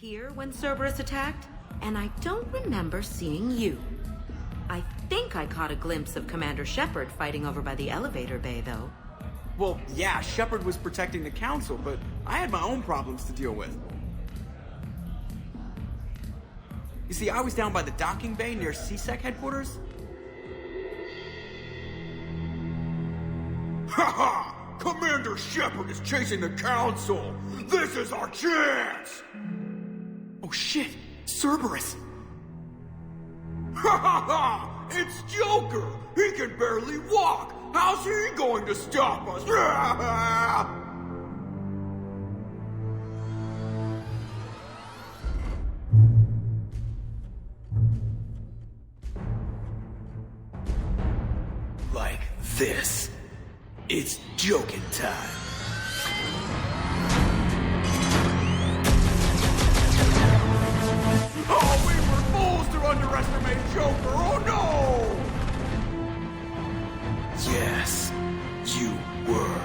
here when Cerberus attacked, and I don't remember seeing you. I think I caught a glimpse of Commander Shepard fighting over by the elevator bay, though. Well, yeah, Shepard was protecting the Council, but I had my own problems to deal with. You see, I was down by the docking bay near CSEC headquarters. Ha! Commander Shepard is chasing the Council! This is our chance! Oh shit! Cerberus! Ha ha ha! It's Joker! He can barely walk! How's he going to stop us? Like this. It's joking time. Oh, we were fools to underestimate Joker! Oh no! Yes, you were.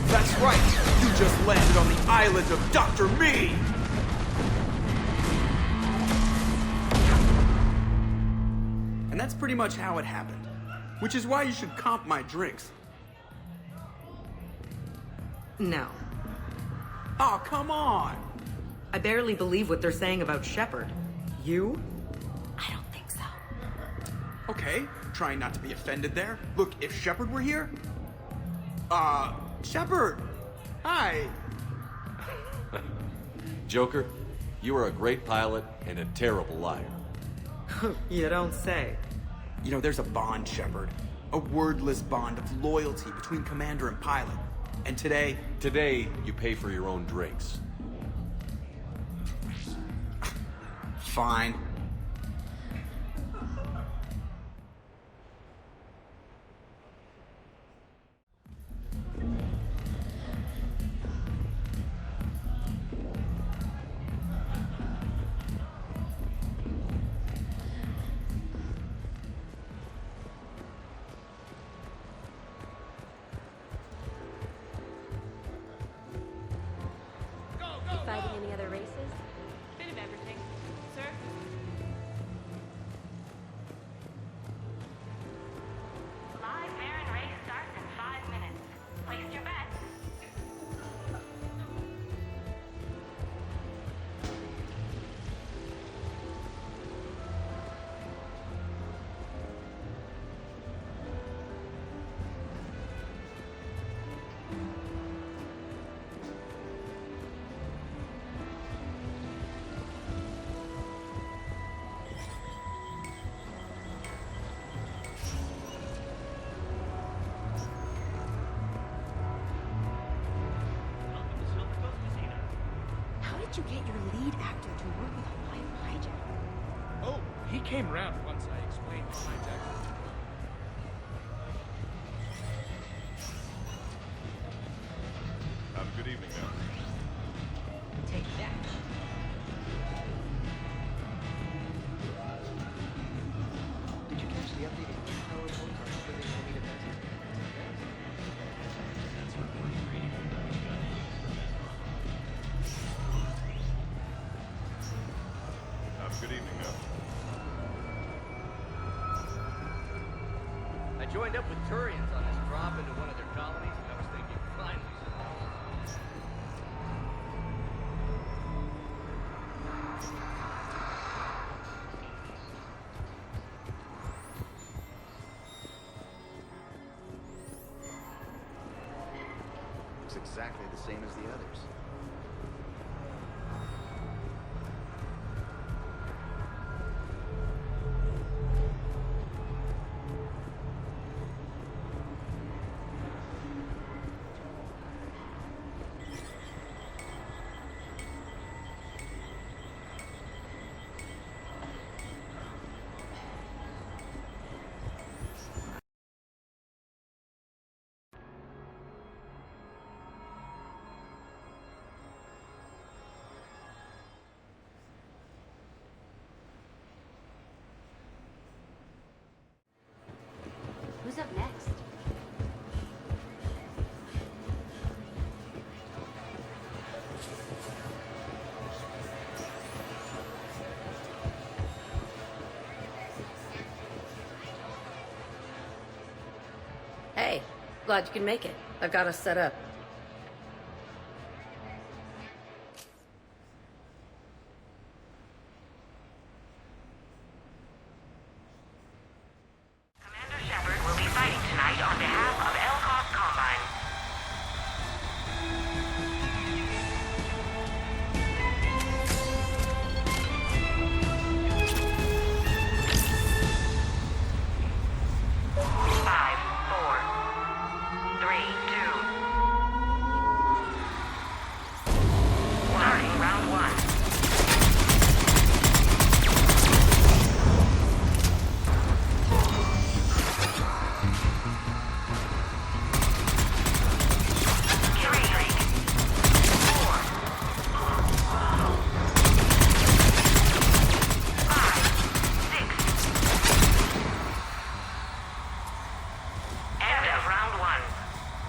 That's right! You just landed on the island of Dr. Me! And that's pretty much how it happened. Which is why you should comp my drinks. No. Oh, come on! I barely believe what they're saying about Shepard. You? I don't think so. Okay, trying not to be offended there. Look, if Shepard were here... Shepard! Hi! Joker, you are a great pilot and a terrible liar. You don't say. You know, there's a bond, Shepard. A wordless bond of loyalty between commander and pilot. And today... Today, you pay for your own drinks. Fine. Fighting any other races? Bit of everything. Sir? Live Marin race starts in 5 minutes. Place your bets. How did you get your lead actor to work with a live hijacker? Oh, he came around once I explained the hijack. Have a good evening now. Take that. Did you catch the updated power reports on everything we need to test? Have a good evening now. I joined up with Turians on this drop into one of their colonies, and I was thinking, finally. Looks exactly the same as the others. Glad you can make it. I've got us set up. Commander Shepard will be fighting tonight on behalf of Elcott Combine. Five, four, three, two, starting round one. Three, four, five, six. End of round one.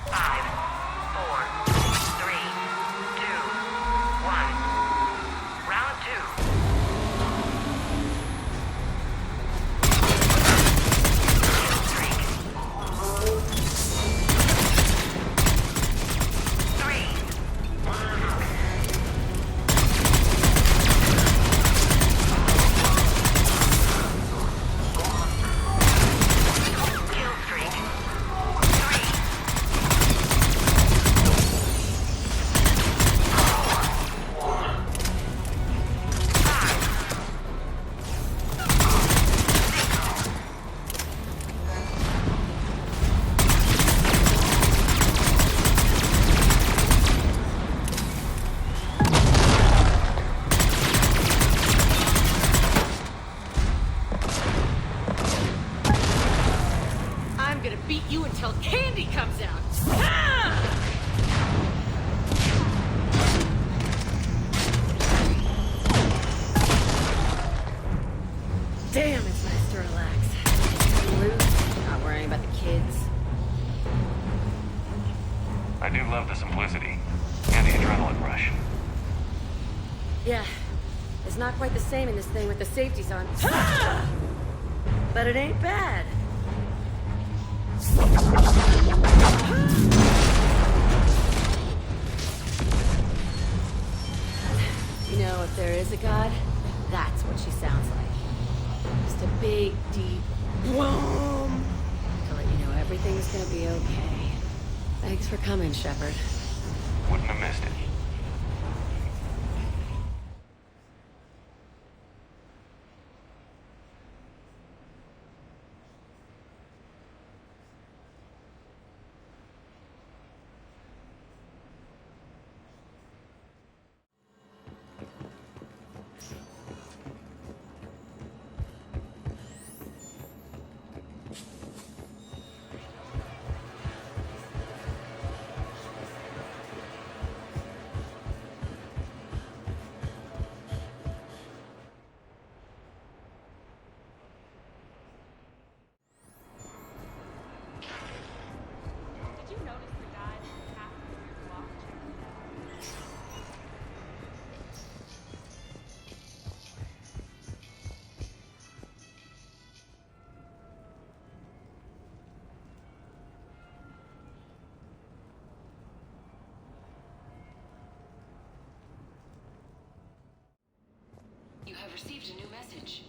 Five, four, three, two, one. Round two. Kill streak. Three. Kill streak. Three. Five. I'm gonna beat you until candy comes out! Ah! Damn, it's nice to relax. Loose, not worrying about the kids. I do love the simplicity and the adrenaline rush. Yeah, it's not quite the same in this thing with the safeties on. Ah! But it ain't bad. You know, if there is a god, that's what she sounds like. Just a big, deep boom to let you know everything's gonna be okay. Thanks for coming, Shepard. Wouldn't have missed it. Did you notice the guy half the weird walk You have received a new message.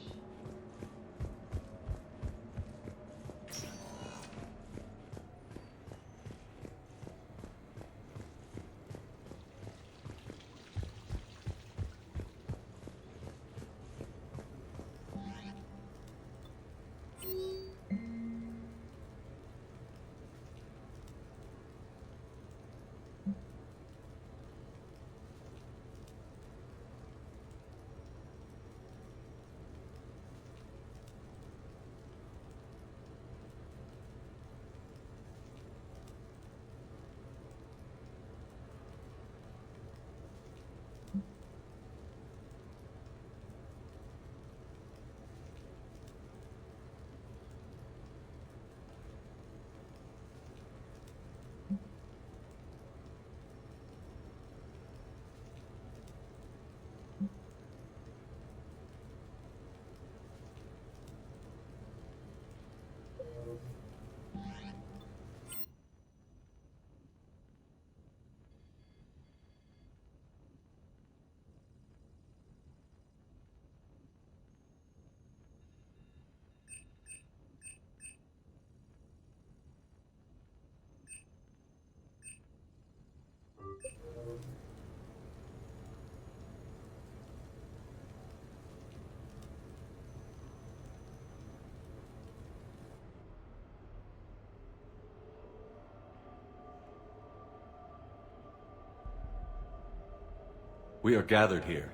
We are gathered here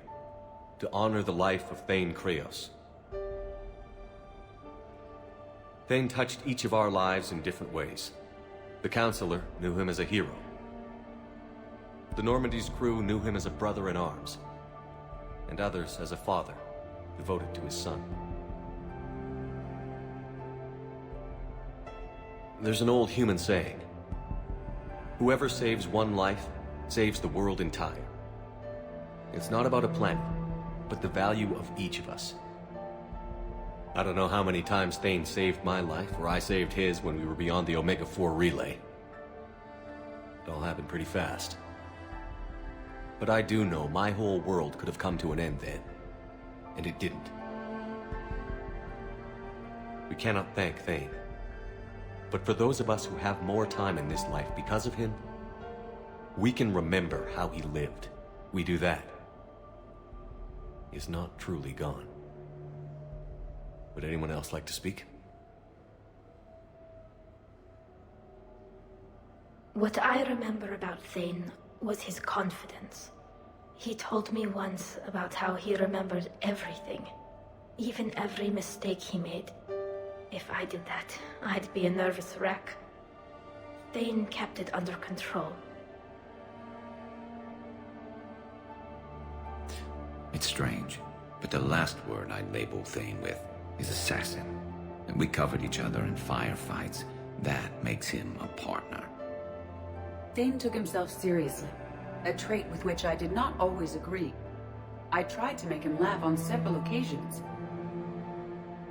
to honor the life of Thane Kreos. Thane touched each of our lives in different ways. The Counselor knew him as a hero. The Normandy's crew knew him as a brother in arms, and others as a father devoted to his son. There's an old human saying, whoever saves one life saves the world entire. It's not about a planet, but the value of each of us. I don't know how many times Thane saved my life, or I saved his when we were beyond the Omega-4 relay. It all happened pretty fast. But I do know my whole world could have come to an end then, and it didn't. We cannot thank Thane. But for those of us who have more time in this life because of him, we can remember how he lived. We do that. He is not truly gone. Would anyone else like to speak? What I remember about Thane was his confidence. He told me once about how he remembered everything, even every mistake he made. If I did that, I'd be a nervous wreck. Thane kept it under control. It's strange, but the last word I'd label Thane with is assassin. And we covered each other in firefights. That makes him a partner. Thane took himself seriously, a trait with which I did not always agree. I tried to make him laugh on several occasions.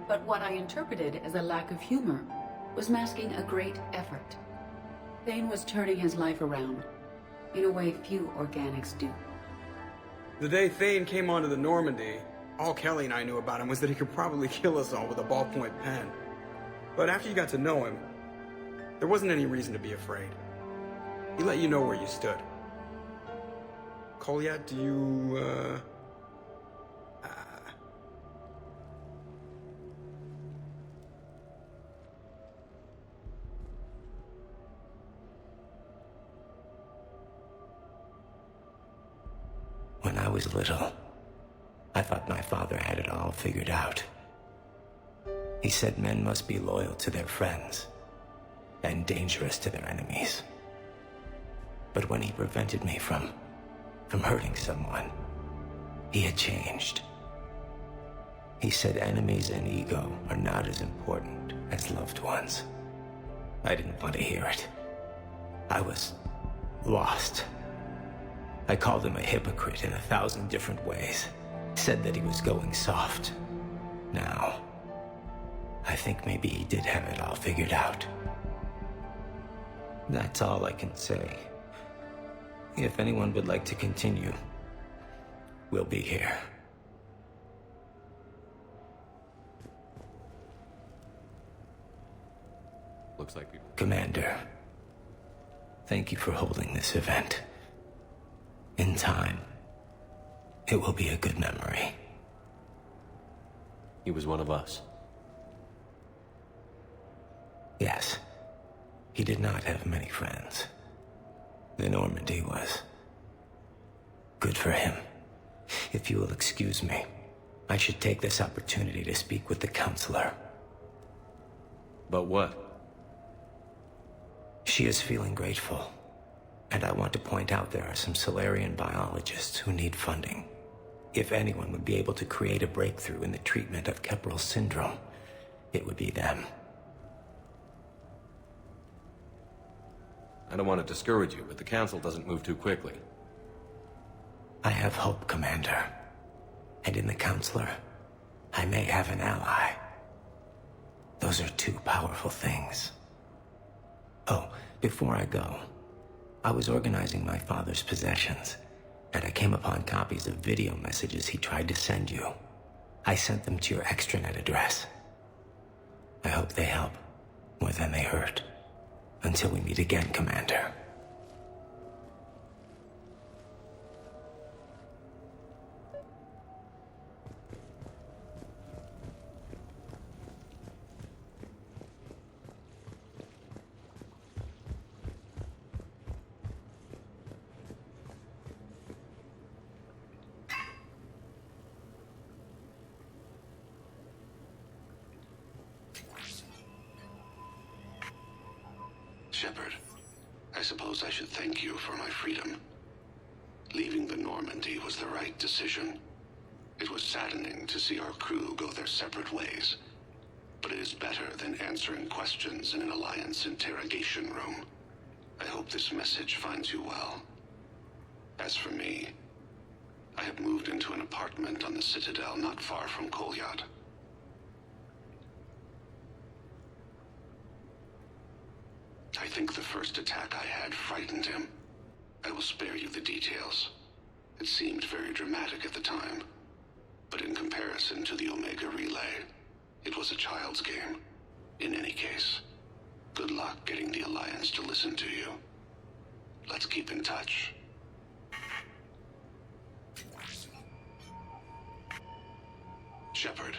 But what I interpreted as a lack of humor was masking a great effort. Thane was turning his life around, in a way few organics do. The day Thane came onto the Normandy, all Kelly and I knew about him was that he could probably kill us all with a ballpoint pen. But after you got to know him, there wasn't any reason to be afraid. He let you know where you stood. Kolyat, do you, When I was little, I thought my father had it all figured out. He said men must be loyal to their friends and dangerous to their enemies. But when he prevented me from hurting someone, he had changed. He said enemies and ego are not as important as loved ones. I didn't want to hear it. I was lost. I called him a hypocrite in 1,000 different ways. Said that he was going soft. Now, I think maybe he did have it all figured out. That's all I can say. If anyone would like to continue, we'll be here. Looks like people... Commander, thank you for holding this event. In time, it will be a good memory. He was one of us. Yes. He did not have many friends. The Normandy was good for him. If you will excuse me, I should take this opportunity to speak with the Counselor. But what? She is feeling grateful. And I want to point out there are some Solarian biologists who need funding. If anyone would be able to create a breakthrough in the treatment of Kepral syndrome, it would be them. I don't want to discourage you, but the Council doesn't move too quickly. I have hope, Commander. And in the Counselor, I may have an ally. Those are two powerful things. Oh, before I go, I was organizing my father's possessions, and I came upon copies of video messages he tried to send you. I sent them to your extranet address. I hope they help, more than they hurt. Until we meet again, Commander. Shepard, I suppose I should thank you for my freedom. Leaving the Normandy was the right decision. It was saddening to see our crew go their separate ways, but it is better than answering questions in an Alliance interrogation room. I hope this message finds you well. As for me, I have moved into an apartment on the Citadel not far from Kolyat. I think the first attack I had frightened him. I will spare you the details. It seemed very dramatic at the time, but in comparison to the Omega Relay, it was a child's game. In any case, good luck getting the Alliance to listen to you. Let's keep in touch. Shepard,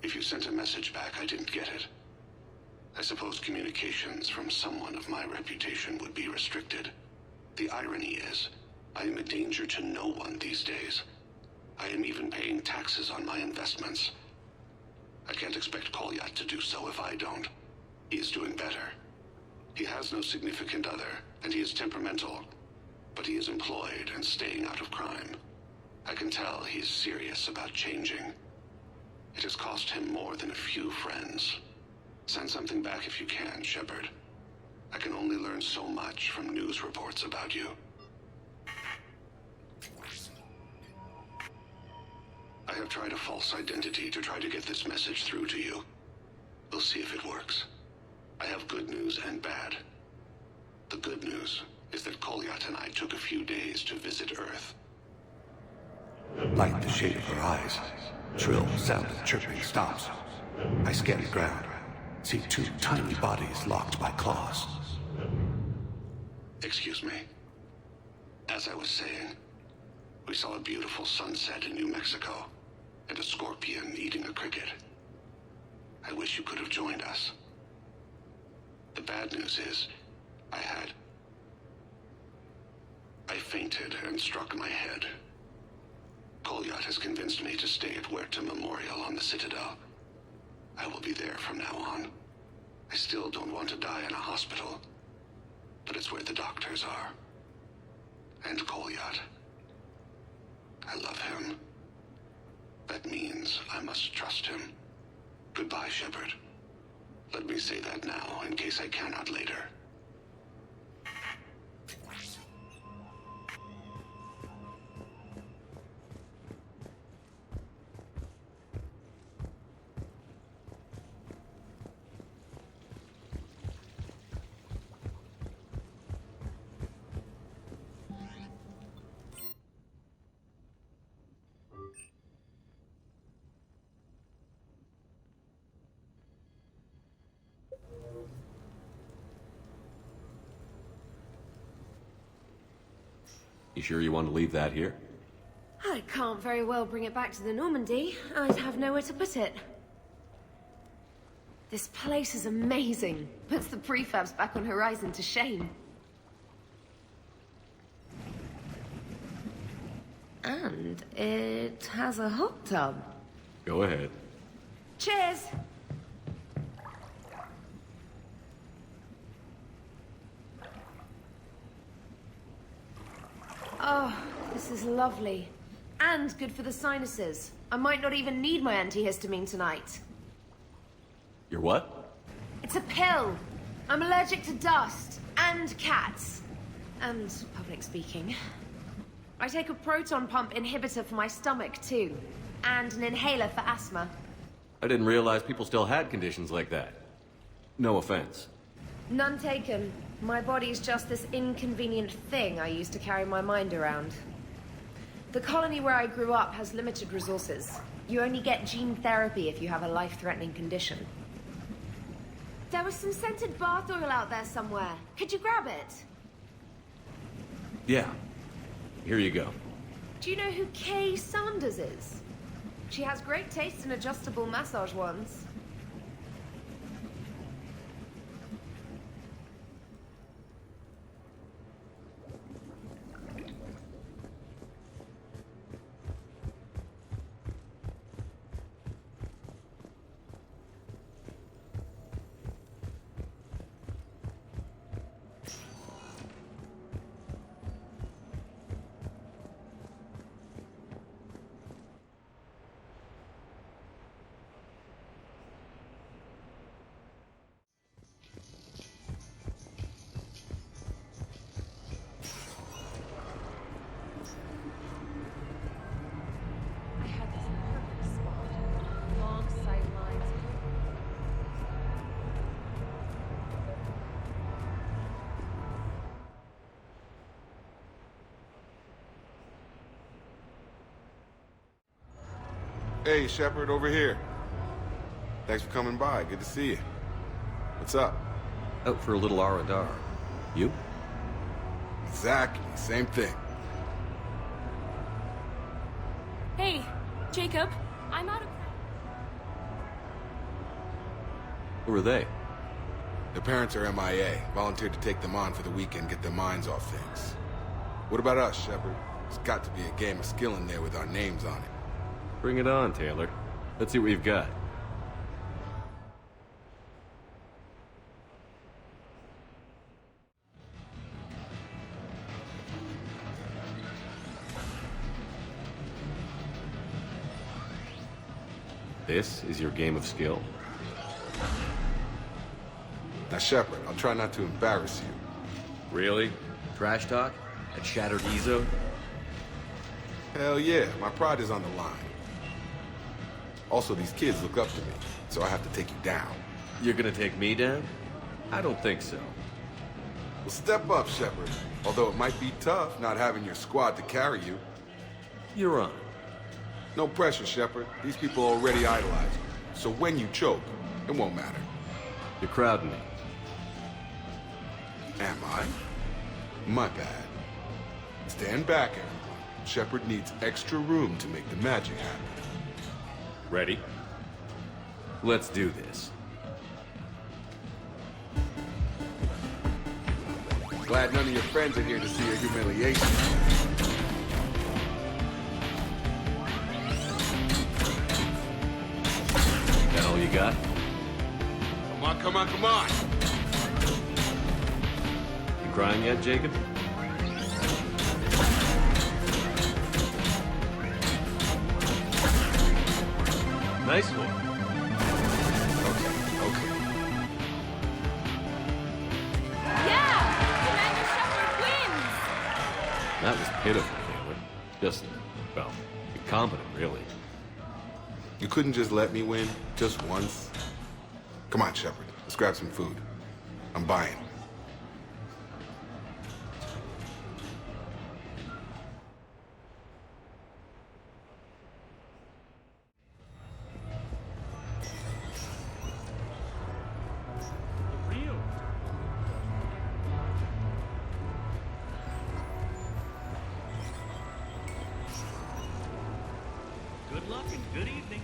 if you sent a message back, I didn't get it. I suppose communications from someone of my reputation would be restricted. The irony is, I am a danger to no one these days. I am even paying taxes on my investments. I can't expect Kolyat to do so if I don't. He is doing better. He has no significant other, and he is temperamental, but he is employed and staying out of crime. I can tell he is serious about changing. It has cost him more than a few friends. Send something back if you can, Shepard. I can only learn so much from news reports about you. I have tried a false identity to try to get this message through to you. We'll see if it works. I have good news and bad. The good news is that Kolyat and I took a few days to visit Earth. Like the shade of her eyes, shrill sound of chirping stops. I scan the ground, see two tiny bodies locked by claws. Excuse me. As I was saying, we saw a beautiful sunset in New Mexico, and a scorpion eating a cricket. I wish you could have joined us. The bad news is, I fainted and struck my head. Kolyat has convinced me to stay at Huerta Memorial on the Citadel. I will be there from now on. I still don't want to die in a hospital, but it's where the doctors are. And Kolyat. I love him. That means I must trust him. Goodbye, Shepard. Let me say that now, in case I cannot later. You sure you want to leave that here? I can't very well bring it back to the Normandy. I'd have nowhere to put it. This place is amazing. Puts the prefabs back on Horizon to shame. And it has a hot tub. Go ahead. Cheers! Oh, this is lovely. And good for the sinuses. I might not even need my antihistamine tonight. Your what? It's a pill. I'm allergic to dust. And cats. And public speaking. I take a proton pump inhibitor for my stomach, too. And an inhaler for asthma. I didn't realize people still had conditions like that. No offense. None taken. My body's just this inconvenient thing I use to carry my mind around. The colony where I grew up has limited resources. You only get gene therapy if you have a life-threatening condition. There was some scented bath oil out there somewhere. Could you grab it? Yeah. Here you go. Do you know who Kay Sanders is? She has great taste in adjustable massage wands. Hey, Shepard, over here. Thanks for coming by. Good to see you. What's up? Out for a little R&R. You? Exactly. Same thing. Hey, Jacob, I'm out of... Who are they? Their parents are MIA. Volunteered to take them on for the weekend, get their minds off things. What about us, Shepard? There's got to be a game of skill in there with our names on it. Bring it on, Taylor. Let's see what you've got. This is your game of skill? Now, Shepard, I'll try not to embarrass you. Really? Trash talk? At Shattered Ezo? Hell yeah, my pride is on the line. Also, these kids look up to me, so I have to take you down. You're gonna take me down? I don't think so. Well, step up, Shepard. Although it might be tough not having your squad to carry you. You're on. No pressure, Shepard. These people already idolize you. So when you choke, it won't matter. You're crowding me. Am I? My bad. Stand back, everyone. Shepard needs extra room to make the magic happen. Ready? Let's do this. Glad none of your friends are here to see your humiliation. That all you got? Come on, come on, come on! You crying yet, Jacob? Nice one. Okay. Yeah! Commander Shepard wins! That was pitiful, Taylor. Just, well, incompetent, really. You couldn't just let me win, just once? Come on, Shepard. Let's grab some food. I'm buying. Good luck and good evening.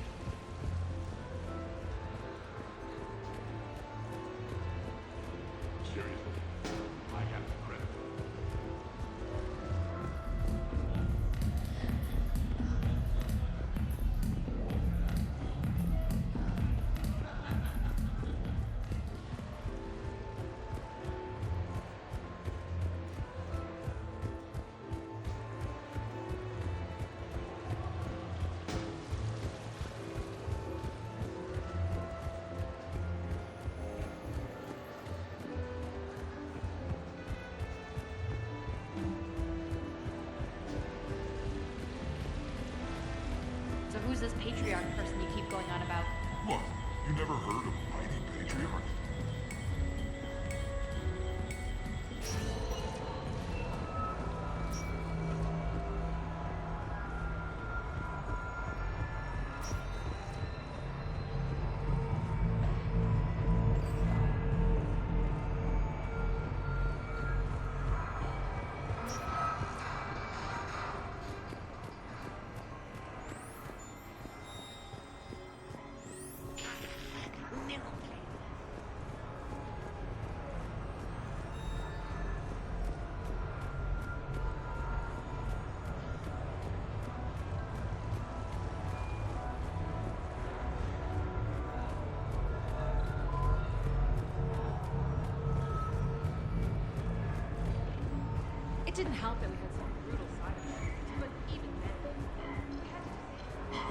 Seriously, I have the credit. So who's this patriarch person you keep going on about? What? You never heard of Mighty Patriarch? It didn't help that we had some brutal side effects, but even then, we had to...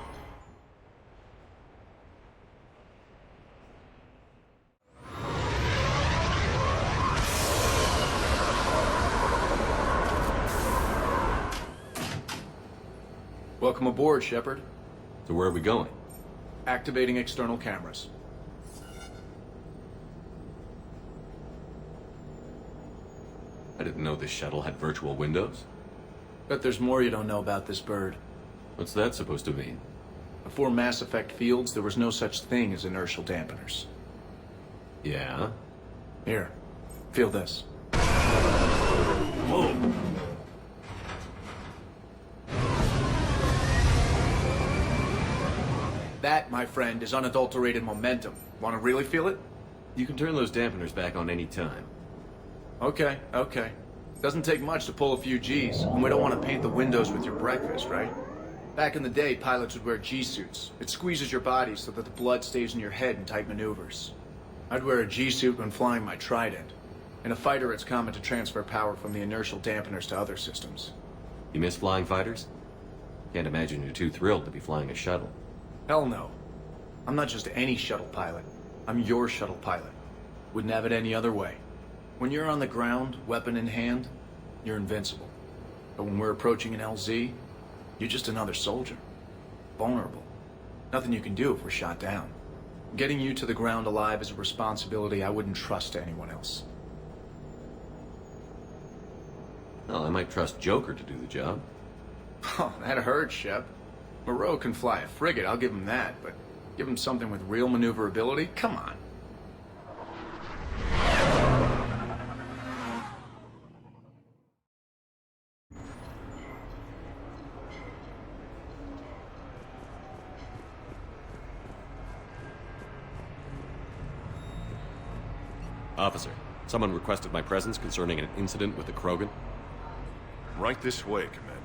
Welcome aboard, Shepard. So where are we going? Activating external cameras. I didn't know this shuttle had virtual windows. Bet there's more you don't know about this bird. What's that supposed to mean? Before Mass Effect fields, there was no such thing as inertial dampeners. Yeah? Here, feel this. Whoa! That, my friend, is unadulterated momentum. Want to really feel it? You can turn those dampeners back on any time. Okay, okay. Doesn't take much to pull a few G's, and we don't want to paint the windows with your breakfast, right? Back in the day, pilots would wear G-suits. It squeezes your body so that the blood stays in your head in tight maneuvers. I'd wear a G-suit when flying my Trident. In a fighter, it's common to transfer power from the inertial dampeners to other systems. You miss flying fighters? Can't imagine you're too thrilled to be flying a shuttle. Hell no. I'm not just any shuttle pilot. I'm your shuttle pilot. Wouldn't have it any other way. When you're on the ground, weapon in hand, you're invincible. But when we're approaching an LZ, you're just another soldier. Vulnerable. Nothing you can do if we're shot down. Getting you to the ground alive is a responsibility I wouldn't trust to anyone else. Well, I might trust Joker to do the job. Oh, that hurts, Shep. Moreau can fly a frigate, I'll give him that, but give him something with real maneuverability? Come on. Officer, someone requested my presence concerning an incident with the Krogan. Right this way, Commander.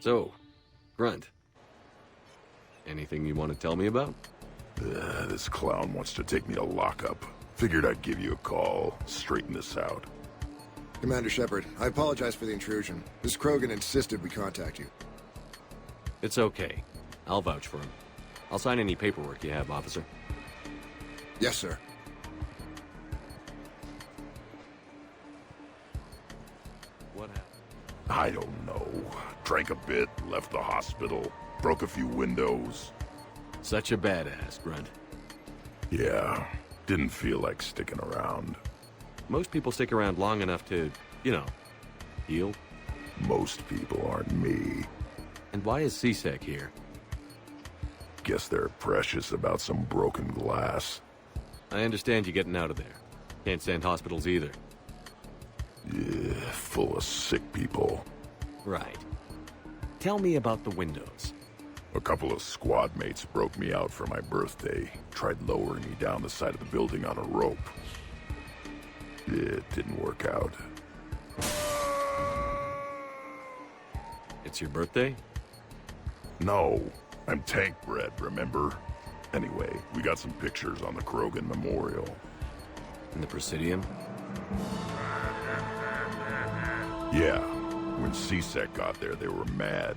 So, Grunt. Anything you want to tell me about? This clown wants to take me to lockup. Figured I'd give you a call, straighten this out. Commander Shepard, I apologize for the intrusion. This Krogan insisted we contact you. It's okay. I'll vouch for him. I'll sign any paperwork you have, officer. Yes, sir. What happened? I don't know. Drank a bit, left the hospital, broke a few windows. Such a badass, Grunt. Yeah, didn't feel like sticking around. Most people stick around long enough to, you know, heal. Most people aren't me. And why is CSEC here? Guess they're precious about some broken glass. I understand you getting out of there. Can't stand hospitals either. Yeah, full of sick people. Right. Tell me about the windows. A couple of squad mates broke me out for my birthday. Tried lowering me down the side of the building on a rope. It didn't work out. It's your birthday? No, I'm tank bred, remember? Anyway, we got some pictures on the Krogan Memorial. In the Presidium? Yeah, when CSEC got there, they were mad.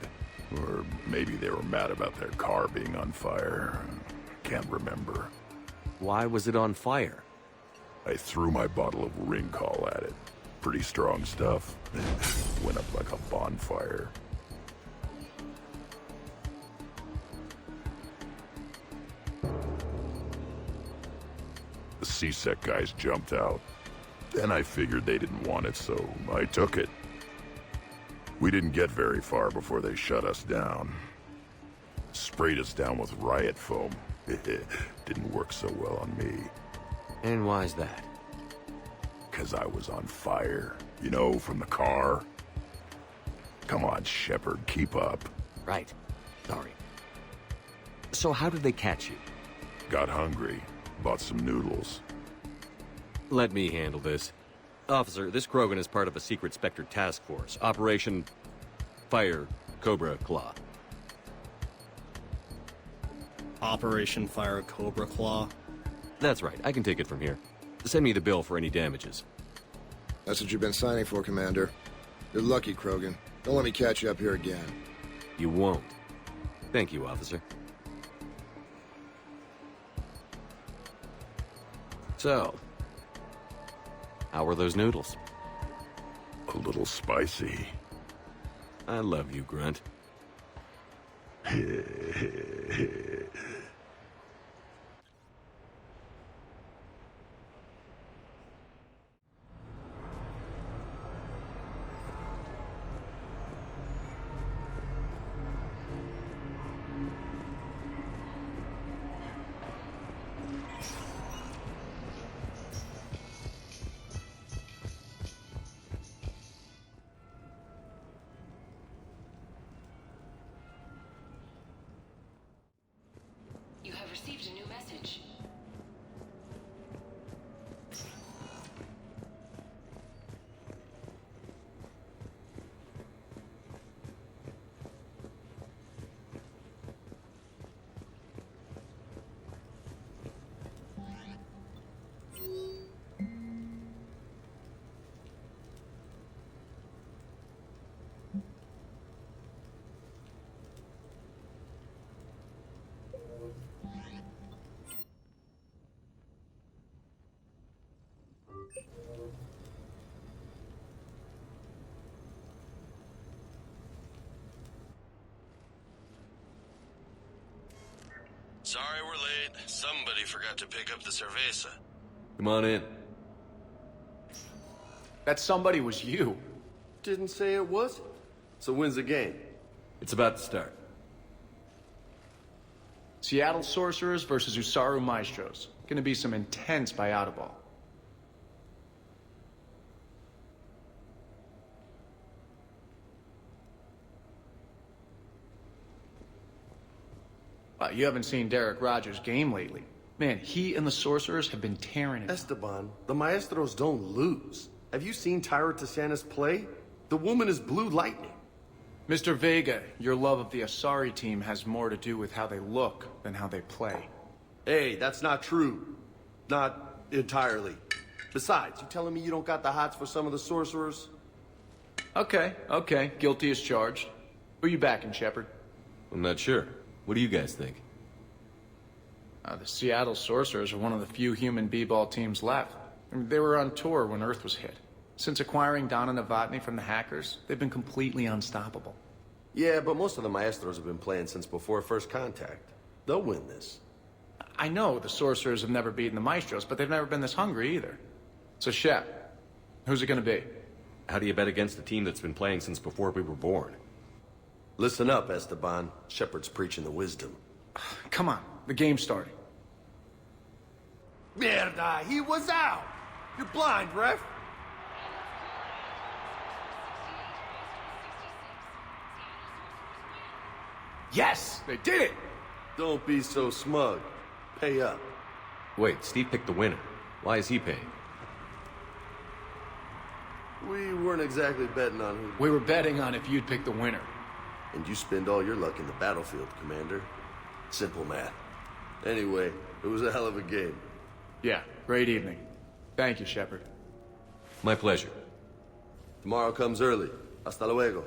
Or maybe they were mad about their car being on fire. Can't remember. Why was it on fire? I threw my bottle of Ringcall at it. Pretty strong stuff. Went up like a bonfire. The CSEC guys jumped out. Then I figured they didn't want it, so I took it. We didn't get very far before they shut us down. Sprayed us down with riot foam. Didn't work so well on me. And why's that? 'Cause I was on fire. You know, from the car. Come on, Shepard, keep up. Right. Sorry. So how did they catch you? Got hungry. Bought some noodles. Let me handle this. Officer, this Krogan is part of a secret Spectre task force. Operation Fire Cobra Claw. Operation Fire Cobra Claw? That's right. I can take it from here. Send me the bill for any damages. That's what you've been signing for, Commander. You're lucky, Krogan. Don't let me catch you up here again. You won't. Thank you, officer. So, how were those noodles? A little spicy. I love you, Grunt. Sorry we're late. Somebody forgot to pick up the cerveza. Come on in. That somebody was you. Didn't say it was. So when's the game? It's about to start. Seattle Sorcerers versus Usaru Maestros. Gonna be some intense buyout ball. You haven't seen Derek Rogers' game lately. Man, he and the Sorcerers have been tearing it. Esteban, the Maestros don't lose. Have you seen Tyra Tisanis play? The woman is blue lightning. Mr. Vega, your love of the Asari team has more to do with how they look than how they play. Hey, that's not true. Not entirely. Besides, you telling me you don't got the hots for some of the Sorcerers? Okay, guilty as charged. Who you backing, Shepard? I'm not sure. What do you guys think? The Seattle Sorcerers are one of the few human b-ball teams left. I mean, they were on tour when Earth was hit. Since acquiring Donna Novotny from the hackers, they've been completely unstoppable. Yeah, but most of the Maestros have been playing since before first contact. They'll win this. I know the Sorcerers have never beaten the Maestros, but they've never been this hungry either. So, Shep, who's it gonna be? How do you bet against a team that's been playing since before we were born? Listen up, Esteban. Shepard's preaching the wisdom. Come on, the game's starting. Mierda, he was out! You're blind, ref! Yes, they did it! Don't be so smug. Pay up. Wait, Steve picked the winner. Why is he paying? We weren't exactly betting on who... We were betting on if you'd pick the winner. And you spend all your luck in the battlefield, Commander. Simple math. Anyway, it was a hell of a game. Yeah, great evening. Thank you, Shepard. My pleasure. Tomorrow comes early. Hasta luego.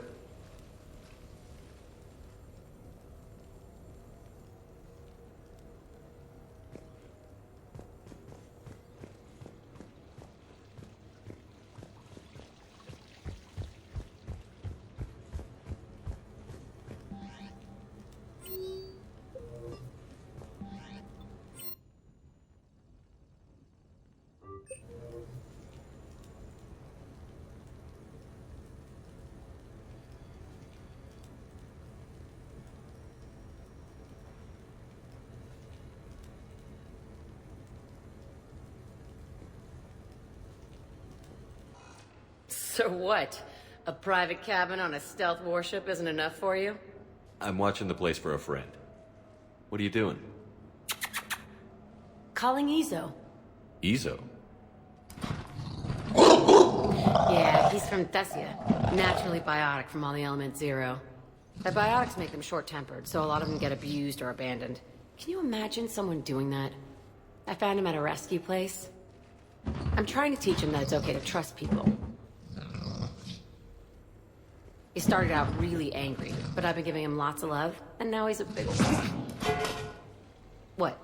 So what? A private cabin on a stealth warship isn't enough for you? I'm watching the place for a friend. What are you doing? Calling Izo. Izo? Yeah, he's from Thessia. Naturally biotic from all the element zero. The biotics make them short-tempered, so a lot of them get abused or abandoned. Can you imagine someone doing that? I found him at a rescue place. I'm trying to teach him that it's okay to trust people. He started out really angry, but I've been giving him lots of love, and now he's a big old... What?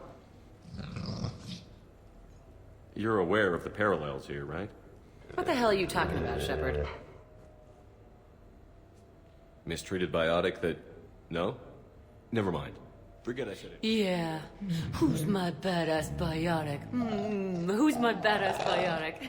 You're aware of the parallels here, right? What the hell are you talking about, Shepard? Mistreated biotic that... No? Never mind. Forget I said it. Yeah. Who's my badass biotic? Who's my badass biotic?